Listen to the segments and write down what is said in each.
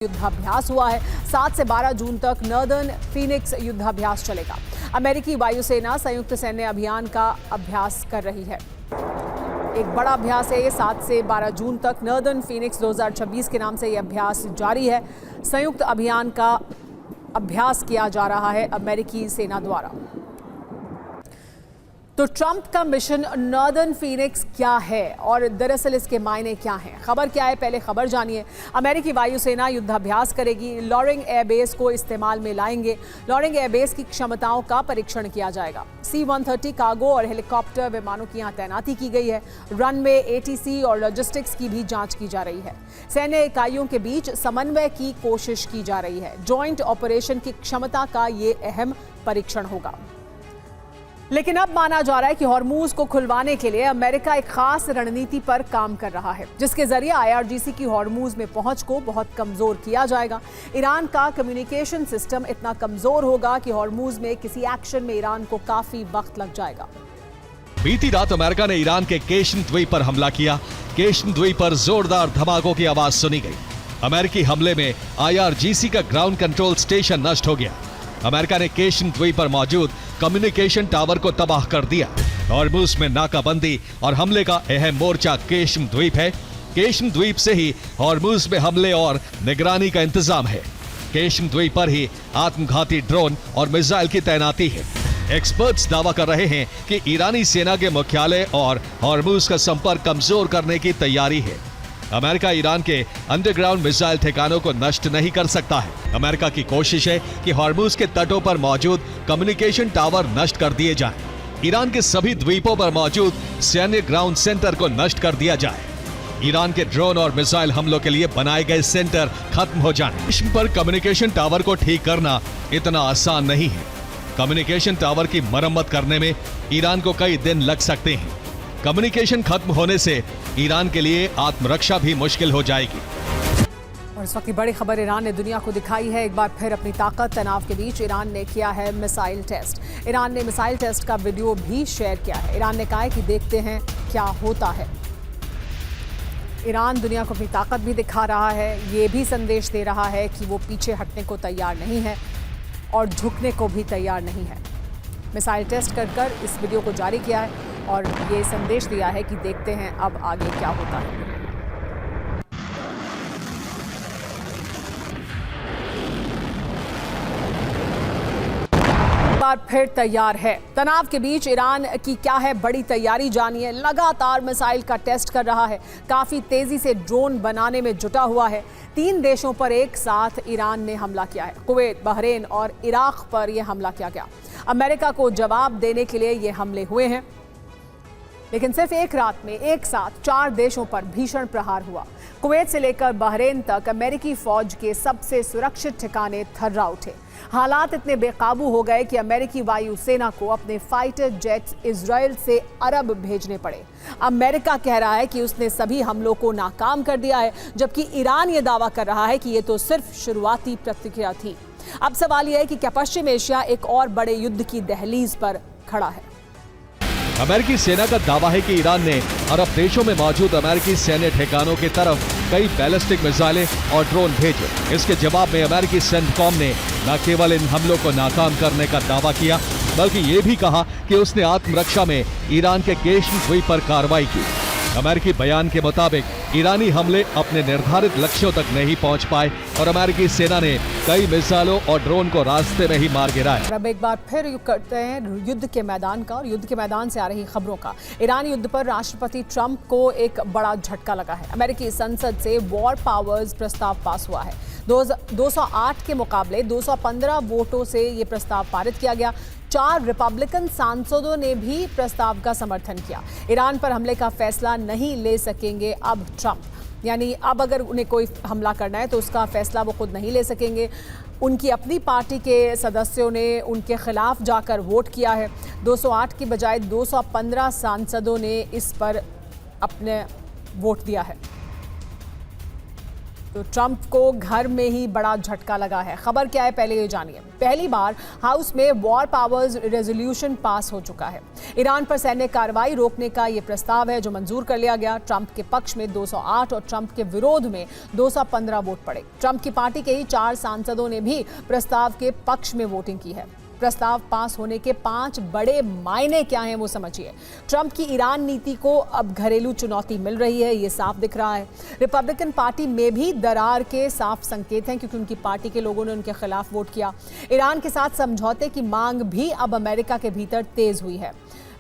युद्धाभ्यास हुआ है। 7 से 12 जून तक नॉर्दर्न फीनिक्स युद्धाभ्यास चलेगा। अमेरिकी वायुसेना संयुक्त सैन्य अभियान का अभ्यास कर रही है। एक बड़ा अभ्यास है ये। 7 से 12 जून तक नॉर्दर्न फीनिक्स 2026 के नाम से ये अभ्यास जारी है। संयुक्त अभियान का अभ्यास किया जा रहा है अमेरिकी सेना द्वारा। तो ट्रंप का मिशन नॉर्दर्न फीनिक्स क्या है और दरअसल इसके मायने क्या हैं? खबर क्या है, पहले खबर जानिए। अमेरिकी वायुसेना युद्धाभ्यास करेगी। लॉरिंग एयरबेस को इस्तेमाल में लाएंगे। लॉरिंग एयरबेस की क्षमताओं का परीक्षण किया जाएगा। C-130 कार्गो और हेलीकॉप्टर विमानों की यहाँ तैनाती की गई है। रनवे, ATC और लॉजिस्टिक्स की भी जांच की जा रही है। सैन्य इकाइयों के बीच समन्वय की कोशिश की जा रही है। जॉइंट ऑपरेशन की क्षमता का ये अहम परीक्षण होगा। लेकिन अब माना जा रहा है कि हॉर्मूज को खुलवाने के लिए अमेरिका एक खास रणनीति पर काम कर रहा है, जिसके जरिए IRGC की हॉर्मूज में पहुंच को बहुत कमजोर किया जाएगा। ईरान का कम्युनिकेशन सिस्टम इतना कमजोर होगा कि हॉर्मूज में किसी एक्शन में ईरान को काफी वक्त लग जाएगा। बीती रात अमेरिका ने ईरान के केशन द्वीप पर हमला किया। केशन द्वीप पर जोरदार धमाकों की आवाज सुनी गई। अमेरिकी हमले में IRGC का ग्राउंड कंट्रोल स्टेशन नष्ट हो गया। अमेरिका ने केशन द्वीप पर मौजूद कम्युनिकेशन टावर को तबाह कर दिया। हॉर्मूज में नाकाबंदी और हमले का अहम मोर्चा केशन द्वीप है। केशन द्वीप से ही हॉर्मूज में हमले और निगरानी का इंतजाम है। केशन द्वीप पर ही आत्मघाती ड्रोन और मिसाइल की तैनाती है। एक्सपर्ट्स दावा कर रहे हैं कि ईरानी सेना के मुख्यालय और हॉर्मूज का संपर्क कमजोर करने की तैयारी है। अमेरिका ईरान के अंडरग्राउंड मिसाइल ठिकानों को नष्ट नहीं कर सकता है। अमेरिका की कोशिश है कि हॉर्मूज के तटों पर मौजूद कम्युनिकेशन टावर नष्ट कर दिए जाएं। ईरान के सभी द्वीपों पर मौजूद सैन्य ग्राउंड सेंटर को नष्ट कर दिया जाए। ईरान के ड्रोन और मिसाइल हमलों के लिए बनाए गए सेंटर खत्म हो जाए। इस पर कम्युनिकेशन टावर को ठीक करना इतना आसान नहीं है। कम्युनिकेशन टावर की मरम्मत करने में ईरान को कई दिन लग सकते हैं। कम्युनिकेशन खत्म होने से ईरान के लिए आत्मरक्षा भी मुश्किल हो जाएगी। और इस वक्त की बड़ी खबर ईरान ने दुनिया को दिखाई है एक बार फिर अपनी ताकत। तनाव के बीच ईरान ने किया है मिसाइल टेस्ट। ईरान ने मिसाइल टेस्ट का वीडियो भी शेयर किया है। ईरान ने कहा है कि देखते हैं क्या होता है। ईरान दुनिया को अपनी ताकत भी दिखा रहा है। ये भी संदेश दे रहा है कि वो पीछे हटने को तैयार नहीं है और झुकने को भी तैयार नहीं है। मिसाइल टेस्ट कर इस वीडियो को जारी किया है और ये संदेश दिया है कि देखते हैं अब आगे क्या होता है। बार फिर तैयार है। तनाव के बीच ईरान की क्या है बड़ी तैयारी, जानिए। लगातार मिसाइल का टेस्ट कर रहा है। काफी तेजी से ड्रोन बनाने में जुटा हुआ है। 3 देशों पर एक साथ ईरान ने हमला किया है। कुवैत, बहरीन और इराक पर यह हमला किया गया। अमेरिका को जवाब देने के लिए ये हमले हुए हैं। लेकिन सिर्फ एक रात में एक साथ 4 देशों पर भीषण प्रहार हुआ। कुवैत से लेकर बहरीन तक अमेरिकी फौज के सबसे सुरक्षित ठिकाने थर्रा उठे। हालात इतने बेकाबू हो गए कि अमेरिकी वायुसेना को अपने फाइटर जेट्स इजराइल से अरब भेजने पड़े। अमेरिका कह रहा है कि उसने सभी हमलों को नाकाम कर दिया है, जबकि ईरान ये दावा कर रहा है कि ये तो सिर्फ शुरुआती प्रतिक्रिया थी। अब सवाल यह है कि क्या पश्चिम एशिया एक और बड़े युद्ध की दहलीज पर खड़ा है? अमेरिकी सेना का दावा है कि ईरान ने अरब देशों में मौजूद अमेरिकी सैन्य ठिकानों की तरफ कई बैलिस्टिक मिसाइलें और ड्रोन भेजे। इसके जवाब में अमेरिकी सेंटकॉम ने न केवल इन हमलों को नाकाम करने का दावा किया, बल्कि ये भी कहा कि उसने आत्मरक्षा में ईरान के केशन द्वीप पर कार्रवाई की। अमेरिकी बयान के मुताबिक ईरानी हमले अपने निर्धारित लक्ष्यों तक नहीं पहुंच पाए और अमेरिकी सेना ने कई मिसाइलों और ड्रोन को रास्ते में ही मार गिराया। अब एक बार फिर करते हैं युद्ध के मैदान का और युद्ध के मैदान से आ रही खबरों का। ईरान युद्ध पर राष्ट्रपति ट्रंप को एक बड़ा झटका लगा है। अमेरिकी संसद से वॉर पावर्स प्रस्ताव पास हुआ है। 208 के मुकाबले 215 वोटों से ये प्रस्ताव पारित किया गया। 4 रिपब्लिकन सांसदों ने भी प्रस्ताव का समर्थन किया। ईरान पर हमले का फैसला नहीं ले सकेंगे अब ट्रंप, यानी अब अगर उन्हें कोई हमला करना है तो उसका फैसला वो खुद नहीं ले सकेंगे। उनकी अपनी पार्टी के सदस्यों ने उनके खिलाफ जाकर वोट किया है। 208 की बजाय 215 सांसदों ने इस पर अपने वोट दिया है। तो ट्रंप को घर में ही बड़ा झटका लगा है। खबर क्या है पहले ये जानिए। पहली बार हाउस में वॉर पावर्स रेजोल्यूशन पास हो चुका है। ईरान पर सैन्य कार्रवाई रोकने का ये प्रस्ताव है जो मंजूर कर लिया गया। ट्रंप के पक्ष में 208 और ट्रंप के विरोध में 215 वोट पड़े। ट्रंप की पार्टी के ही 4 सांसदों ने भी प्रस्ताव के पक्ष में वोटिंग की है। प्रस्ताव पास होने के 5 बड़े मायने क्या हैं वो समझिए। ट्रंप की ईरान नीति को अब घरेलू चुनौती मिल रही है, ये साफ दिख रहा है। रिपब्लिकन पार्टी में भी दरार के साफ संकेत हैं क्योंकि उनकी पार्टी के लोगों ने उनके खिलाफ वोट किया। ईरान के साथ समझौते की मांग भी अब अमेरिका के भीतर तेज हुई है।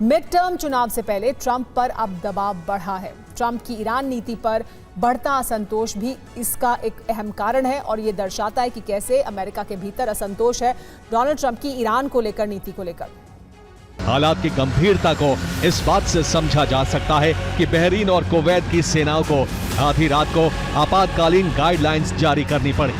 मिड टर्म चुनाव से पहले ट्रंप पर अब दबाव बढ़ा है। ट्रंप की ईरान नीति पर बढ़ता असंतोष भी इसका एक अहम कारण है और ये दर्शाता है कि कैसे अमेरिका के भीतर असंतोष है डोनाल्ड ट्रंप की ईरान को लेकर, नीति को लेकर। हालात की गंभीरता को इस बात से समझा जा सकता है कि बहरीन और कुवैत की सेनाओं को आधी रात को आपातकालीन गाइडलाइंस जारी करनी पड़ी।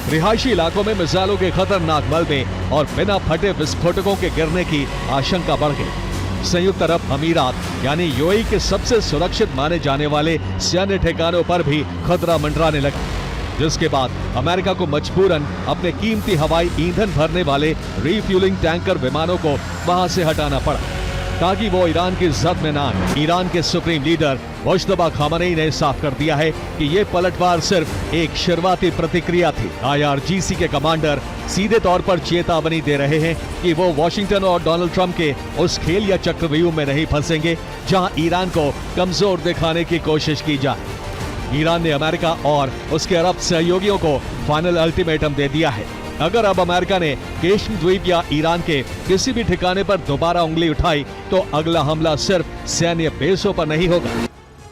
रिहायशी इलाकों में मिसाइलों के खतरनाक मलबे और बिना फटे विस्फोटकों के गिरने की आशंका बढ़ गई। संयुक्त अरब अमीरात यानी यूएई के सबसे सुरक्षित माने जाने वाले सैन्य ठिकानों पर भी खतरा मंडराने लगा, जिसके बाद अमेरिका को मजबूरन अपने कीमती हवाई ईंधन भरने वाले रीफ्यूलिंग टैंकर विमानों को वहां से हटाना पड़ा ताकि वो ईरान की जद में ना आए। ईरान के सुप्रीम लीडर मुश्तबा खामनेई ने साफ कर दिया है कि ये पलटवार सिर्फ एक शुरुआती प्रतिक्रिया थी। IRGC के कमांडर सीधे तौर पर चेतावनी दे रहे हैं कि वो वॉशिंगटन और डोनाल्ड ट्रंप के उस खेल या चक्रव्यूह में नहीं फंसेंगे जहां ईरान को कमजोर दिखाने की कोशिश की जाए। ईरान ने अमेरिका और उसके अरब सहयोगियों को फाइनल अल्टीमेटम दे दिया है। अगर अब अमेरिका ने केशन द्वीप या ईरान के किसी भी ठिकाने पर दोबारा उंगली उठाई तो अगला हमला सिर्फ सैन्य बेसों पर नहीं होगा।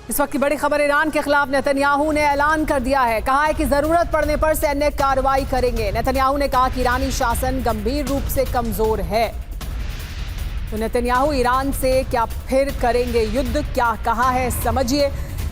इस वक्त की बड़ी खबर, ईरान के खिलाफ नेतन्याहू ने ऐलान कर दिया है। कहा है कि जरूरत पड़ने पर सैन्य कार्रवाई करेंगे। नेतन्याहू ने कहा कि ईरानी शासन गंभीर रूप से कमजोर है। तो नेतन्याहू ईरान से क्या फिर करेंगे युद्ध, क्या कहा है समझिए।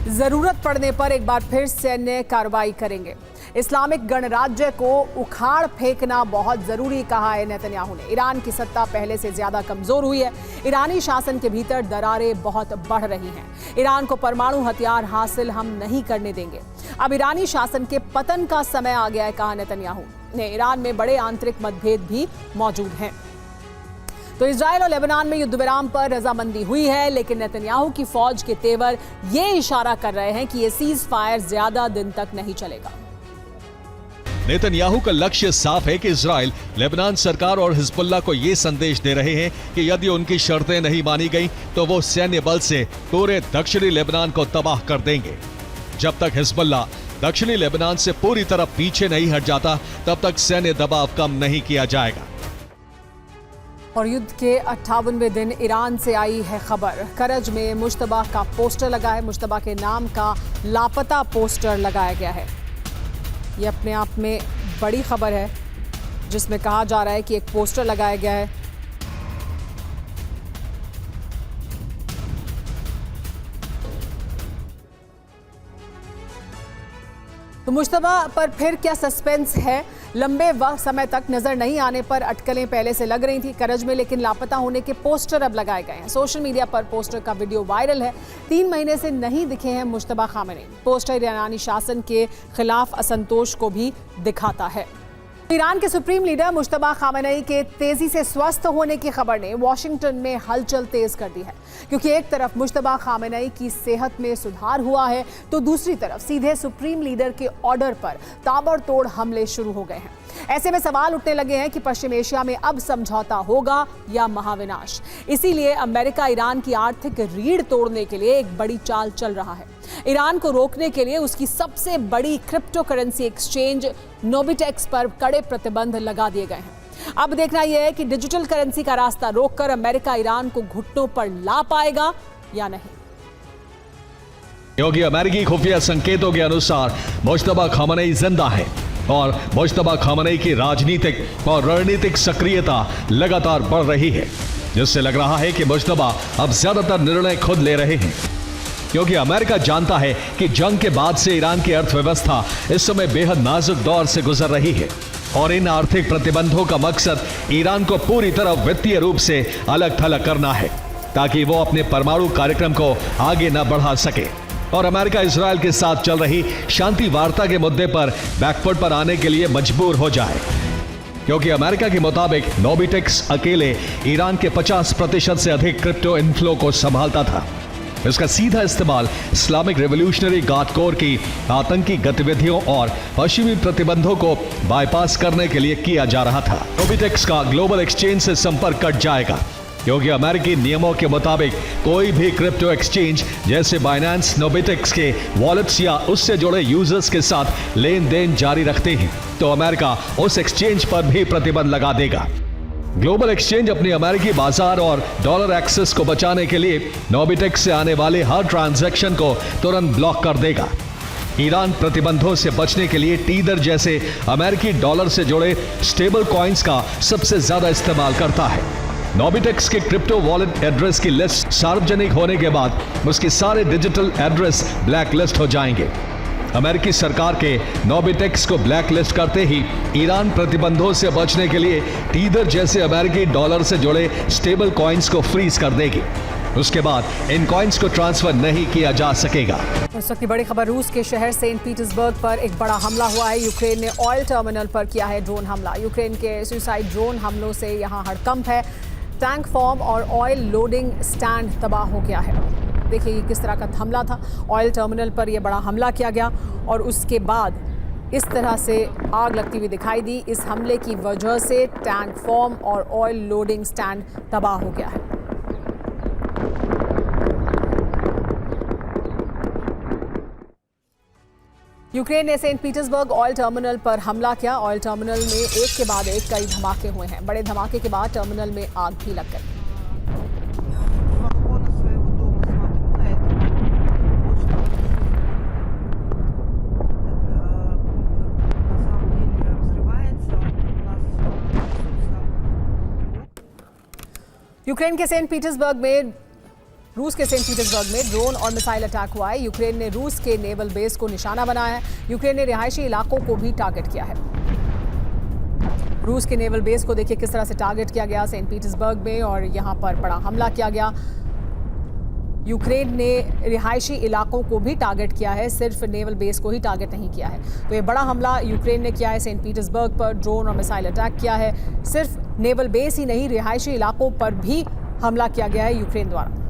जरूरत पड़ने पर एक बार फिर सैन्य कार्रवाई करेंगे। इस्लामिक गणराज्य को उखाड़ फेंकना बहुत जरूरी कहा है नेतन्याहू ने। ईरान की सत्ता पहले से ज्यादा कमजोर हुई है। ईरानी शासन के भीतर दरारें बहुत बढ़ रही हैं। ईरान को परमाणु हथियार हासिल हम नहीं करने देंगे। अब ईरानी शासन के पतन का समय आ गया है, कहा नेतन्याहू ने। ईरान में बड़े आंतरिक मतभेद भी मौजूद हैं। तो इजराइल और लेबनान में युद्ध विराम पर रजामंदी हुई है, लेकिन नेतन्याहू की फौज के तेवर ये इशारा कर रहे हैं कि ये सीज फायर ज्यादा दिन तक नहीं चलेगा। नेतन्याहू का लक्ष्य साफ है कि इजराइल, लेबनान सरकार और हिजबुल्लाह को ये संदेश दे रहे हैं कि यदि उनकी शर्तें नहीं मानी गई तो वो सैन्य बल से पूरे दक्षिणी लेबनान को तबाह कर देंगे। जब तक हिजबुल्लाह दक्षिणी लेबनान से पूरी तरह पीछे नहीं हट जाता तब तक सैन्य दबाव कम नहीं किया जाएगा। और युद्ध के 58वें दिन ईरान से आई है खबर। करज में मुश्तबा का पोस्टर लगा है। मुश्तबा के नाम का लापता पोस्टर लगाया गया है। ये अपने आप में बड़ी खबर है जिसमें कहा जा रहा है कि एक पोस्टर लगाया गया है। तो मुश्तबा पर फिर क्या सस्पेंस है। लंबे वक्त समय तक नजर नहीं आने पर अटकलें पहले से लग रही थी करज में, लेकिन लापता होने के पोस्टर अब लगाए गए हैं। सोशल मीडिया पर पोस्टर का वीडियो वायरल है। 3 महीने से नहीं दिखे हैं मुश्तबा खामेनेई। पोस्टर ईरानी शासन के खिलाफ असंतोष को भी दिखाता है। ईरान के सुप्रीम लीडर मुश्तबा खामेनेई के तेजी से स्वस्थ होने की खबर ने वॉशिंगटन में हलचल तेज कर दी है, क्योंकि एक तरफ मुश्तबा खामेनेई की सेहत में सुधार हुआ है तो दूसरी तरफ सीधे सुप्रीम लीडर के ऑर्डर पर ताबड़तोड़ हमले शुरू हो गए हैं। ऐसे में सवाल उठने लगे हैं कि पश्चिम एशिया में अब समझौता होगा या महाविनाश। इसीलिए अमेरिका ईरान की आर्थिक रीढ़ तोड़ने के लिए एक बड़ी चाल चल रहा है। ईरान को रोकने के लिए उसकी सबसे बड़ी क्रिप्टो करेंसी एक्सचेंज नोबिटेक्स पर कड़े प्रतिबंध लगा दिए गए हैं। अब देखना यह है कि डिजिटल करेंसी का रास्ता रोककर अमेरिका ईरान को घुटनों पर ला पाएगा या नहीं। क्योंकि अमेरिकी खुफिया संकेतों के अनुसार मुश्तबा खामेनेई जिंदा है और मुश्तबा खामेनेई की राजनीतिक और रणनीतिक सक्रियता लगातार बढ़ रही है, जिससे लग रहा है कि मुश्तबा अब ज्यादातर निर्णय खुद ले रहे हैं। क्योंकि अमेरिका जानता है कि जंग के बाद से ईरान की अर्थव्यवस्था इस समय बेहद नाजुक दौर से गुजर रही है और इन आर्थिक प्रतिबंधों का मकसद ईरान को पूरी तरह वित्तीय रूप से अलग थलग करना है ताकि वो अपने परमाणु कार्यक्रम को आगे न बढ़ा सके। और अमेरिका इजराइल के साथ चल रही शांति वार्ता के मुद्दे पर बैकफुट पर आने के लिए मजबूर हो जाए, क्योंकि अमेरिका के मुताबिक नोबिटेक्स अकेले ईरान के 50% से अधिक क्रिप्टो इनफ्लो को संभालता था। इसका सीधा इस्तेमाल इस्लामिक रेवोल्यूशनरी गार्ड कोर की आतंकी गतिविधियों और पश्चिमी प्रतिबंधों को बाईपास करने के लिए किया जा रहा था। नोबिटेक्स का ग्लोबल एक्सचेंज से संपर्क कट जाएगा, क्योंकि अमेरिकी नियमों के मुताबिक कोई भी क्रिप्टो एक्सचेंज जैसे बाइनेंस नोबिटेक्स के वॉलेट्स या उससे जुड़े यूजर्स के साथ लेन देन जारी रखते हैं तो अमेरिका उस एक्सचेंज पर भी प्रतिबंध लगा देगा। ग्लोबल एक्सचेंज अपनी अमेरिकी बाजार और डॉलर एक्सेस को बचाने के लिए नोबिटेक्स से आने वाले हर ट्रांजैक्शन को तुरंत ब्लॉक कर देगा। ईरान प्रतिबंधों से बचने के लिए टीदर जैसे अमेरिकी डॉलर से जुड़े स्टेबल कॉइन्स का सबसे ज्यादा इस्तेमाल करता है। नोबिटेक्स के क्रिप्टो वॉलेट एड्रेस की लिस्ट सार्वजनिक होने के बाद उसके सारे डिजिटल एड्रेस ब्लैक लिस्ट हो जाएंगे। अमेरिकी सरकार के नोबिटेक्स को ब्लैक लिस्ट करते ही ईरान प्रतिबंधों से बचने के लिए टीदर जैसे अमेरिकी डॉलर से जुड़े स्टेबल कॉइन्स को फ्रीज कर देगी। उसके बाद इन कॉइन्स को ट्रांसफर नहीं किया जा सकेगा। इस वक्त की बड़ी खबर, रूस के शहर सेंट पीटर्सबर्ग पर एक बड़ा हमला हुआ है। यूक्रेन ने ऑयल टर्मिनल पर किया है ड्रोन हमला। यूक्रेन के सुसाइड ड्रोन हमलों से यहां हड़कंप है। टैंक फॉर्म और ऑयल लोडिंग स्टैंड तबाह हो गया है। देखिए ये किस तरह का हमला था। ऑयल टर्मिनल पर यह बड़ा हमला किया गया और उसके बाद इस तरह से आग लगती हुई दिखाई दी। इस हमले की वजह से टैंक फॉर्म और ऑयल लोडिंग स्टैंड तबाह हो गया है। यूक्रेन ने सेंट पीटर्सबर्ग ऑयल टर्मिनल पर हमला किया। ऑयल टर्मिनल में एक के बाद एक कई धमाके हुए हैं। बड़े धमाके के बाद टर्मिनल में आग भी लग गई। यूक्रेन के सेंट पीटर्सबर्ग में रूस के सेंट पीटर्सबर्ग में ड्रोन और मिसाइल अटैक हुआ है। यूक्रेन ने रूस के नेवल बेस को निशाना बनाया है। यूक्रेन ने रिहायशी इलाकों को भी टारगेट किया है। रूस के नेवल बेस को देखिए किस तरह से टारगेट किया गया सेंट पीटर्सबर्ग में और यहां पर बड़ा हमला किया गया। यूक्रेन ने रिहायशी इलाकों को भी टारगेट किया है, सिर्फ नेवल बेस को ही टारगेट नहीं किया है। तो ये बड़ा हमला यूक्रेन ने किया है सेंट पीटर्सबर्ग पर, ड्रोन और मिसाइल अटैक किया है। सिर्फ नेवल बेस ही नहीं, रिहायशी इलाकों पर भी हमला किया गया है यूक्रेन द्वारा।